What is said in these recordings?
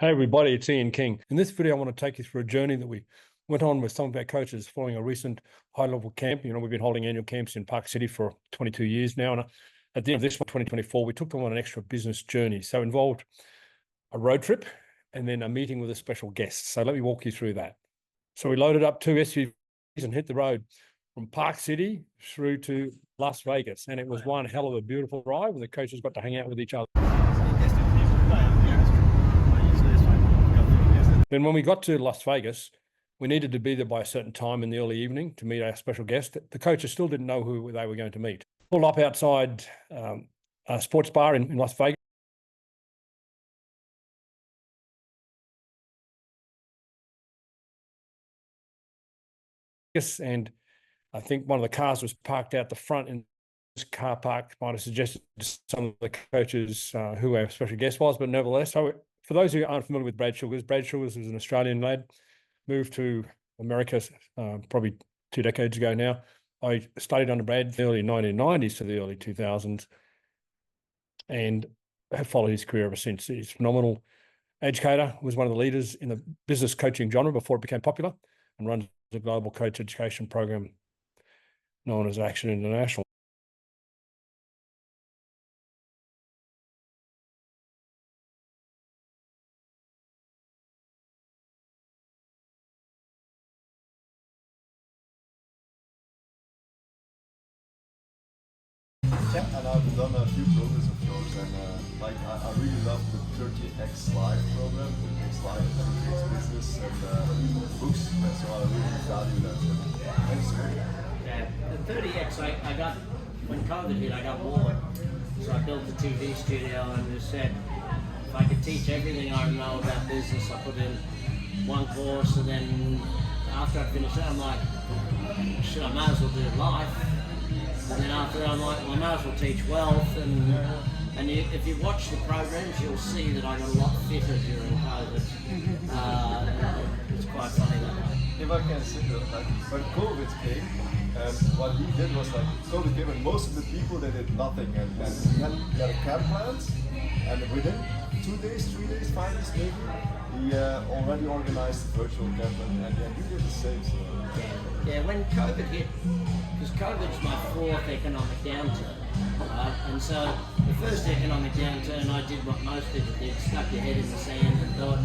Hey everybody, it's Ian King. In this video, I want to take you through a journey that we went on with some of our coaches following a recent high-level camp. We've been holding annual camps in Park City for 22 years now. And at the end of this one, 2024, we took them on an extra business journey. So it involved a road trip and then a meeting with a special guest. So let me walk you through that. So we loaded up 2 SUVs and hit the road from Park City through to Las Vegas. And it was one hell of a beautiful ride where the coaches got to hang out with each other. Then when we got to Las Vegas, we needed to be there by a certain time in the early evening to meet our special guest. The coaches still didn't know who they were going to meet. Pulled up outside a sports bar in Las Vegas. And I think one of the cars was parked out the front in this car park. Might have suggested to some of the coaches who our special guest was, but nevertheless, so for those who aren't familiar with Brad Sugars was an Australian lad, moved to America probably 2 decades ago now. I studied under Brad in the early 1990s to the early 2000s and have followed his career ever since. He's a phenomenal educator, was one of the leaders in the business coaching genre before it became popular, and runs a global coach education program known as Action International. And I've done a few programs of yours, and I really love the 30X Live program, 30X Live, 30X Business, and books, so I really value that. Thanks. Yeah, the 30X, I got, when COVID hit, I got bored. So I built a TV studio and just said, if I could teach everything I know about business, I put in one course, and then after I finished it, I'm like, shit, I might as well do life. And then after I'm like, well, I might as well teach wealth, and if you watch the programs, you'll see that I got a lot fitter during COVID. It's quite funny that way. If I can say that, when COVID came, what he did was COVID came and most of the people, they did nothing, and he had a camp planned, and within 2 days, 3 days, 5 days maybe, he already organized a virtual camp, and you did the same. So. Yeah, when COVID hit, because COVID's my 4th economic downturn, right? And so the first economic downturn, I did what most people did, stuck your head in the sand and thought,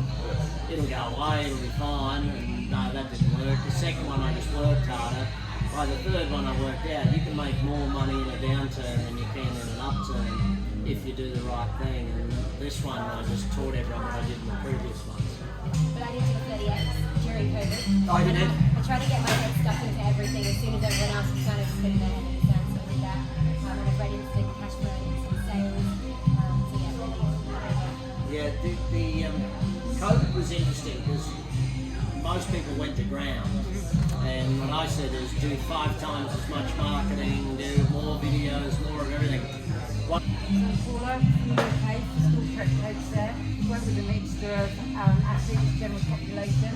it'll go away, it'll be fine, and no, that didn't work. The second one, I just worked harder. By the third one, I worked out, you can make more money in a downturn than you can in an upturn if you do the right thing. And this one, I just taught everyone what I did in the previous ones. But I did do 30X during COVID. Oh, you did? I tried to get my head stuck into everything as soon as everyone else was kind of putting their head in the sand, so I did that. And I read into cash flow, into sales, so yeah, really. Yeah, the COVID was interesting because most people went to ground. And what I said is do 5 times as much marketing, do more videos, more of everything. Paula from the UK, school prep coach there. Work with a mixture of athletes, general population.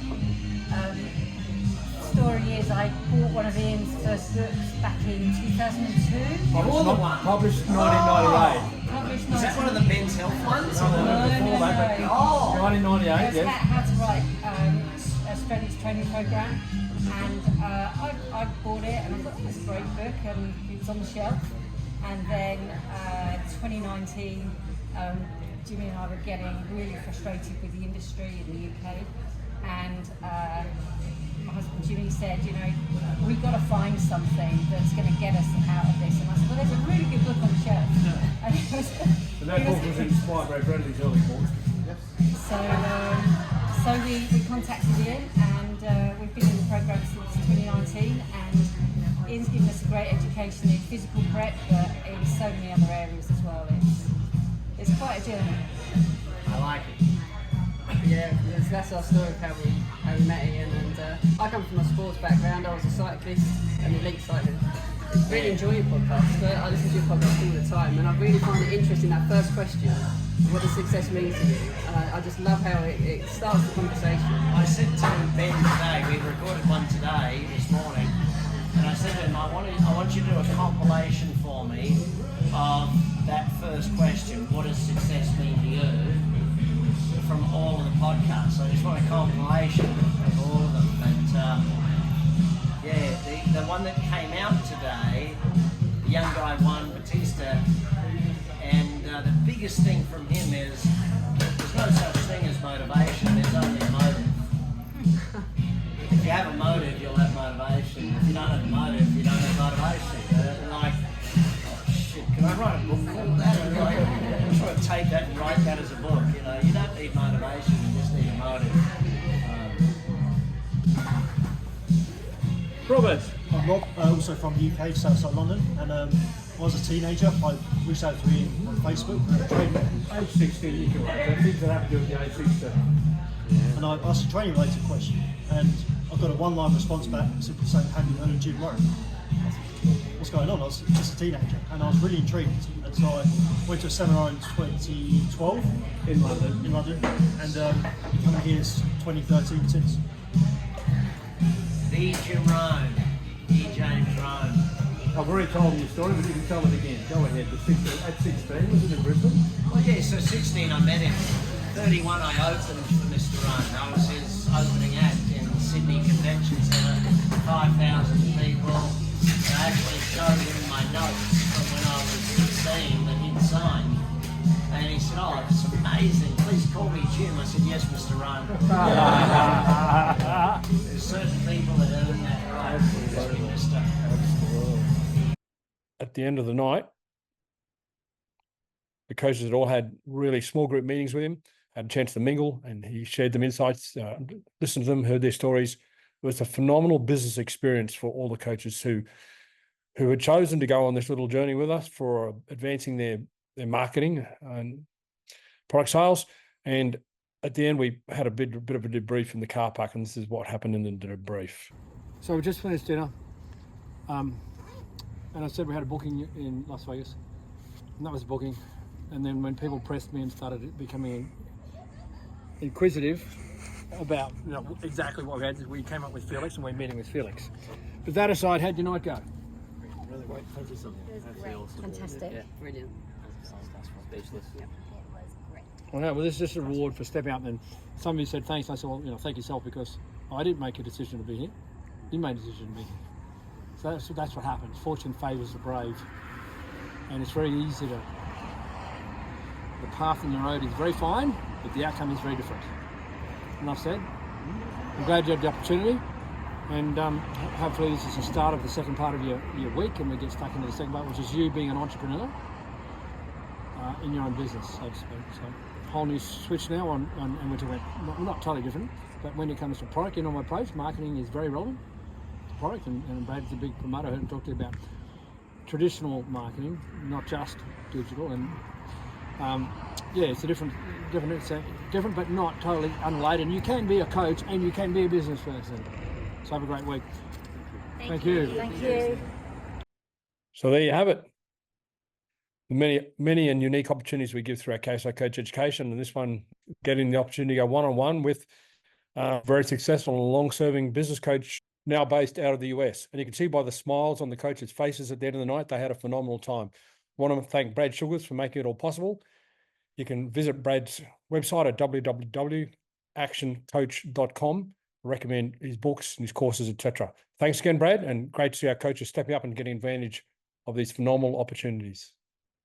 Story is I bought one of Ian's first books back in 2002. Published 1998. Published Is that one of the men's health ones? No. 1998, It's yes. how to write a strength training program. And I bought it and I thought, oh, it's a great book, and it was on the shelf. And then 2019, Jimmy and I were getting really frustrated with the industry in the UK, and my husband Jimmy said, we've got to find something that's going to get us out of this. And I said, well, there's a really good book on the shelf. And it was, And that book was inspired by Bradley's early books. So we contacted Ian, and we've been in the program since 2019, and Ian's given us a great education in physical prep, but in so many other areas as well. It's quite a journey. I like it. Yeah, that's our story of how we met Ian, and I come from a sports background. I was a cyclist, an elite cyclist. I really enjoy your podcast, but I listen to your podcast all the time, and I really find it interesting, that first question, what does success mean to you? And I just love how it starts the conversation. I said to Ben today, we recorded one today, this morning, and I said to him, I want you to do a compilation for me of that first question, what does success mean to you? from all of the podcasts. So I just want a compilation of all of them. But yeah, the one that came out today, the young guy won, Batista, and the biggest thing from him is there's no such thing as motivation, there's only a motive. If you have a motive, you'll have motivation. If you don't have a motive, you don't have motivation. Like, oh shit, can I write a book called that? Like, I just want to take that and write that as a book. You know, you don't need motivation, you just need a motive. Robert. I'm Rob, also from the UK, Southside London, and when I was a teenager, I reached out to him on Facebook, Age 16, you can write. Things that have to do with the age 16. and I asked a training related question, and I got a one-line response back simply saying, "Have you heard of Jim Rohn?" I thought, what's going on? I was just a teenager, and I was really intrigued, and so I went to a seminar in 2012 In London. and coming here is 2013 since. The Jim Rohn, the James Rohn. I've already told you the story, but you can tell it again. Go ahead. At 16, was it in Brisbane? Well, yeah, so 16 I met him. 31 I opened for Mr. Rohn. I was his opening act in the Sydney Convention Centre, 5,000 people. And I actually showed him my notes from when I was 16 that he'd signed. And he said, "Oh, it's amazing. Please call me Jim." I said, "Yes, Mr. Rohn." There's certain people that earn that right. Just be Mr. At the end of the night, the coaches had all had really small group meetings with him, had a chance to mingle, and he shared them insights, listened to them, heard their stories. It was a phenomenal business experience for all the coaches who had chosen to go on this little journey with us for advancing their marketing and product sales. And at the end, we had a bit of a debrief in the car park, and this is what happened in the debrief. So we just finished dinner, and I said we had a booking in Las Vegas, and that was booking. And then when people pressed me and started becoming inquisitive about exactly what we had, we came up with Felix, and we're meeting with Felix. But that aside, how'd your night go? Really great. Thank you so much. It was great. Fantastic. Yeah, brilliant. Speechless. It was great. Well, this is just a reward for stepping up. And some of you said thanks. And I said, well, thank yourself, because I didn't make a decision to be here. You made a decision to be here. So that's what happens. Fortune favours the brave, and it's very easy to. The path in the road is very fine, but the outcome is very different. Enough said. I'm glad you had the opportunity, and hopefully this is the start of the second part of your week, and we get stuck into the second part, which is you being an entrepreneur in your own business, so to speak. So whole new switch now on and we're talking about, not totally different, but when it comes to product in my approach, marketing is very relevant to product, and Brad's a big promoter. I heard him talk to you about traditional marketing, not just digital, and it's a different, but not totally unrelated. And you can be a coach and you can be a business person. So have a great week. Thank you. Thank you. So there you have it. The many and unique opportunities we give through our KSI Coach Education, and this one getting the opportunity to go one-on-one with a very successful and long-serving business coach now based out of the US. And you can see by the smiles on the coaches' faces at the end of the night, they had a phenomenal time. I want to thank Brad Sugars for making it all possible. You can visit Brad's website at www.actioncoach.com. I recommend his books and his courses, etc. Thanks again, Brad, and great to see our coaches stepping up and getting advantage of these phenomenal opportunities.